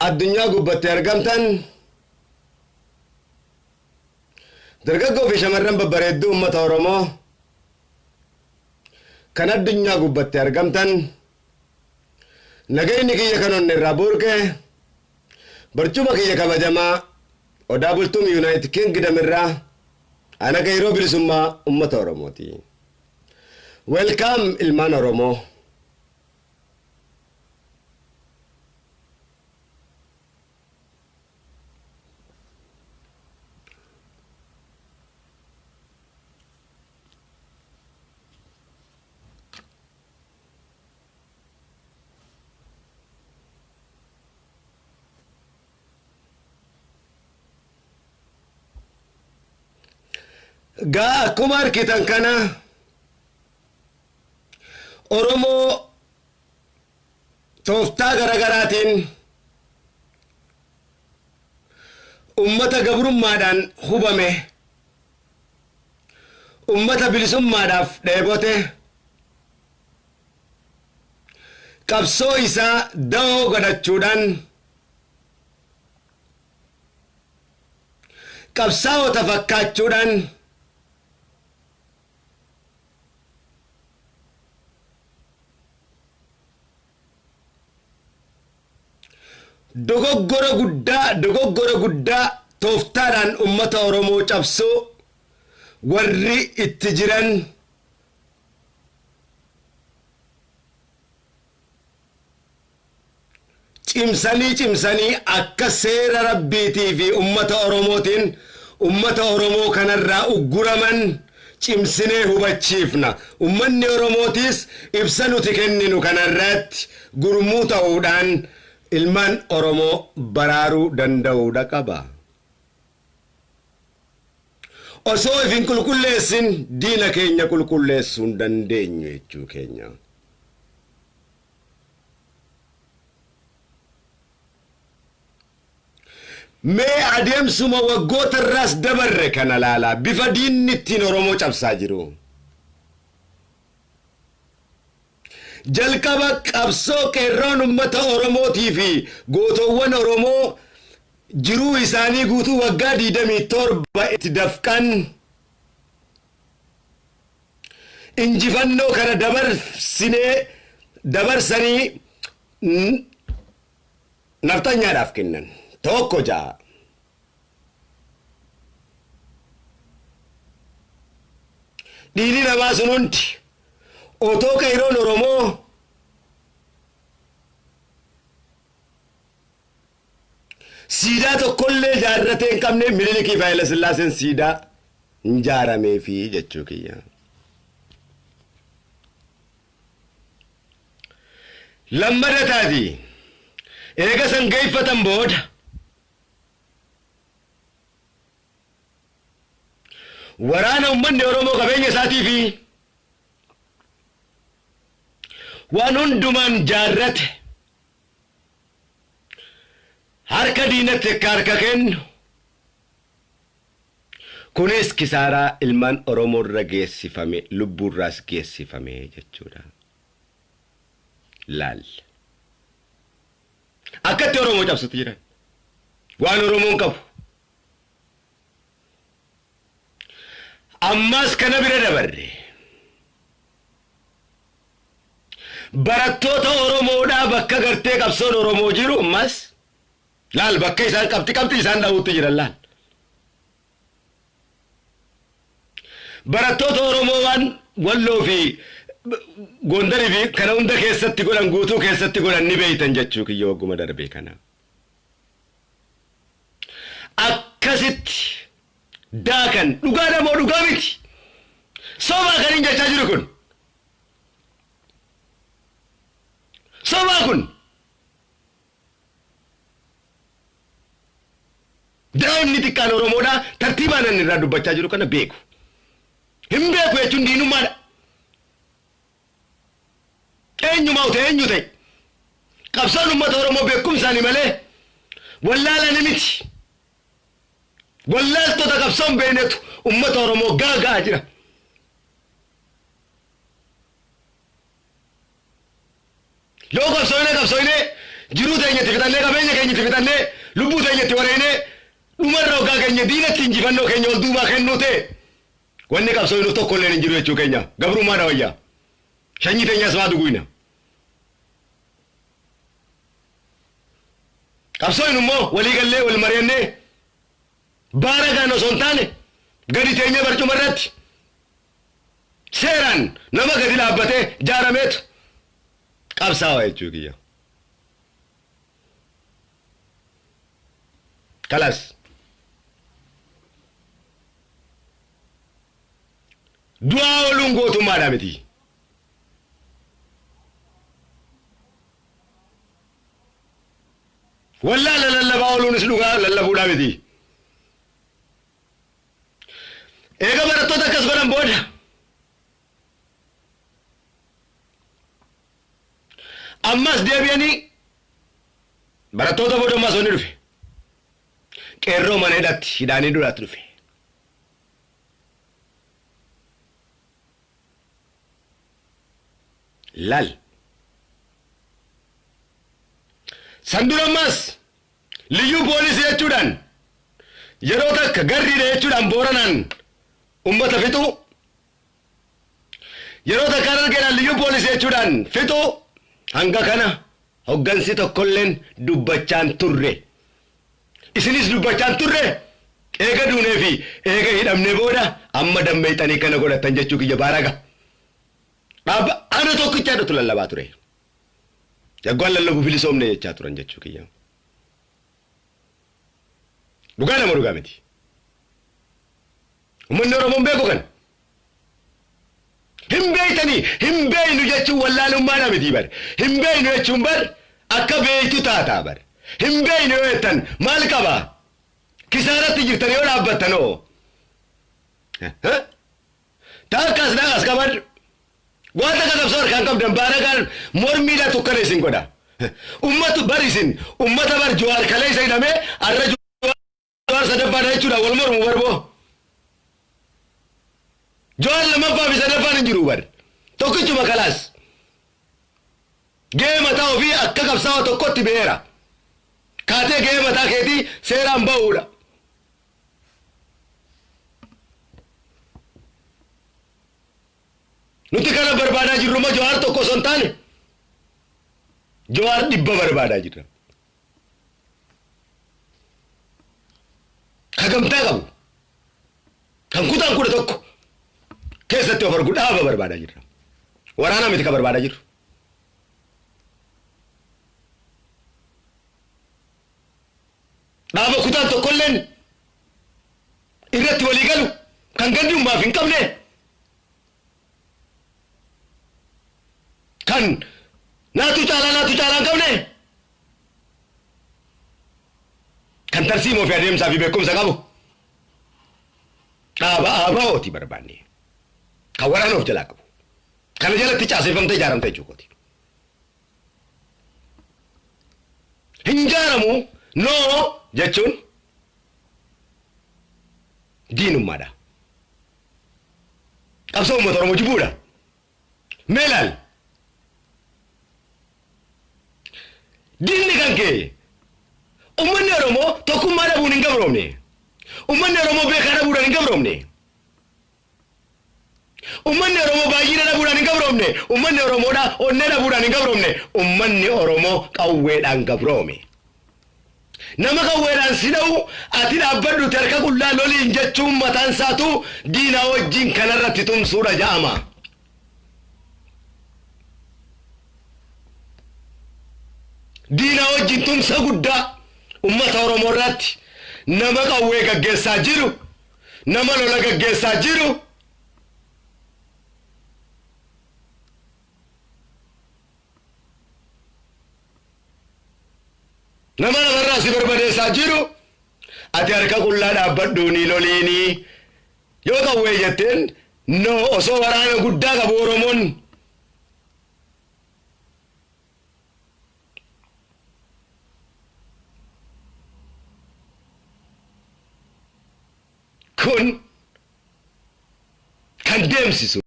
addunyaa gubbatti argamtan dargaggoo fi shamarran babbareedduu uummata Oromoo kan addunyaa gubbatti argamtan nagayni kiyya kanon irraa burqe barcuma kiyya kabajamaa odaa bultuum United Kingdom irraa ana gayroo bilisummaa uummata Oromooti. Welcome ilmaan Oromoo. Gaa akkuma argitan kana Oromoo tooftaa garagaraatiin ummata gabrummaadhaan hubame ummata bilisummaadhaaf dheebote qabsoo isaa da'oo godhachuudhaan qabsaa'ota fakkaachuudhaan dogoggora guddaa tooftaadhaan ummata Oromoo cabsoo warri itti jiran cimsanii akka seera rabbiitii fi ummata Oromootiin ummata Oromoo kanarraa ugguraman cimsinee hubachiifna. Ummanni Oromootis ibsa nuti kenninu kanarratti gurmuu ta'uudhaan ilmaan Oromoo baraaruu danda'uudha qaba. Osoo ifin qulqulleessin diina keenya qulqulleessuu hin dandeenyu jechuu keenya. Mee adeemsuma waggoota irraas dabarre kana laalaa bifa diinni ittiin Oromoo cabsaa jiru. Jalqaba qabsoo qeerroon ummata Oromootii fi gootowwan Oromoo jiruu isaanii guutuu waggaa 27 itti dafqan injifannoo kana dabarsanii naftanyaadhaaf kennan. Tokko ja'a. Dhiirri namaa sun hundi otoo qeerroon Oromoo siidaa tokkollee ijaarratee hin qabne Minilikii fi Haayile Sillaaseen siidaa hin ijaarameefi jechuu kiyya. Lammadataati eega san geeffatan booda waraana ummanni Oromoo qabeenya isaatii fi waan hundumaan jaarrate harka diinatti akka harka kennu kunis kisaaraa ilmaan Oromoo irra geessifame lubbuurraas geessifame jechuudha. Laal akkatti Oromoo cabsutti jiran waan Oromoon qabu ammas kana bira dabarre barattoota Oromoodhaa bakka gartee qabsoon Oromoo jiru ammas laal bakka isaan qabxi isaan dhaawutti jiran laal barattoota Oromoo waan Walloo fi Gondarii fi kana hunda keessatti godhan guutuu keessatti godhan ni beeytan jechuu kiyya wagguma darbee kana akkasitti daakan dhugaadha moo dhugaa miti sobaa kan hin jechaa jiru kun sobaa kun daa'imni xiqqaan Oromoodha tartiibaan inni irraa dubbachaa jiru kana beeku hin beeku jechuun diinummaadha. Eenyumaa ta'e eenyu ta'e qabsoon ummata Oromoo beekumsaani malee wallaalani miti. Wallaaltota qabsoon beenetu ummata Oromoo gaagaa jira. Yoo qabsoone jiru teenya tifitanne qabeenya keenya tifitanne lubbu teenya tiwarene dumarra ogaa keenya diina tinjifanno keenya ol duuba kennute wanni qabsoo inu tokko leen jiru jechuu keenya gabrummaa dawayya shanyi teenya asmaa duguina qabsoo inu immoo walii gallee wal mari'anne baara gaano sontaane gadi teenya barcuma irratti seeraan nama gadi dhaabbatee jaarameetu qabsaa'aa jechuu kiyya. Kalas du'a ooluun gootummaadha miti. Wallaa lallabaa ooluunis dhugaa lallabuudha miti. Eega barattoota akkas godhan booda ammas deebi'anii barattoota booda ammas onni dhufe qeerroo mana hidhatti hidhaanii duraatti dhufe. Lal sandura ammas liyyuu poolisii jechuudhaan yeroo takka garriidha jechuudhaan booranaan ummata fixu yeroo takka argeedhaan liyyuu poolisii jechuudhaan fixu hanga kana hoggansi tokkolleen dubbachaan turre. Isinis dubbachaan turre eega duunee fi eega hidhamne booda amma dammeeyxanii kana godhatan jechuu kiyya baaraga. Ana tokkicha dhatu lallabaa ture. Jaggwaan lallabu bilisoomne jechaa turan jechuu kiyya. Dhugaa nama dhugaa miti. Uummanni Oromoon beeku kana. Hin beeytanii hin beeynu jechuun wallaalummaadha miti bar. Hin beeynu jechuun bar akka beeytu taataa bar. Hin beeynu yoo jettan maal qaba? Kisaaratti jirtan yoo dhaabbattan oo. Taakkas naaqas qabadhu. Wanta qabsoo harkaan qabdan baaragaan mormiidhaa tukkana isin godha. Ummatu bar isin ummata bar Jawaar kalee isa hidhamee arra Jawaar sadaffaadha jechuudha wal mormu barboo. Jawaar lammaffaa fi sadaffaan hin jiru bar. Tokkichuma kalaas. Gahee mataa ofii akka qabsaa'aa tokkotti beera. Kaatee gahee mataa keetii seeraan ba'uudha. Nuti kana barbaadaa jirru ma Jawaar tokko osoo hin taane Jawaar 100 barbaadaa jirra. Ka gamtaa qabu kan kutaan 11 keessatti of argu dhaaba barbaadaa jirra. Waraana miti ka barbaadaa jirru. Dhaaba kutaan tokkolleen irratti walii galu kan gandummaaf hin qabne kan naatu caalaa hin qabne kan tarsiimoo fi adeemsaa fi beekumsa qabu dhaaba ABO'ti barbaanne kan waraana of jalaa qabu kana jalatti caaseffamtee ijaaramte jechuukooti. Hin ijaaramu noo jechuun diinummaadha. Qabsoo uummata Oromoo jibbuudha. Mee laal diinni kan kee uummanni Oromoo tokkummaa dhabuun hin gabroomne. Uummanni Oromoo beekaa dhabuudhaan hin gabroomne. Uummanni Oromoo baay'ina dhabuudhaan hin gabroomne. Uummanni Oromoodha onnee dhabuudhaan hin gabroomne. Uummanni Oromoo qawweedhaan gabroome. Nama qawweedhaan si dha'u ati dhaabbadhu harka qullaa loliin jechuun mataan isaatu diina wajjin kanarratti tumsuudha ja'ama. Diina wajjin tumsa guddaa ummata Oromoo irratti nama qawwee gaggeessaa jiru nama lola gaggeessaa jiru nama namarraa si barbadeessaa jiru ati harka qullaa dhaabbadhuuni loliini yoo qawwee jetteen no osoo waraana guddaa qabu Oromoon kun kan deemsisu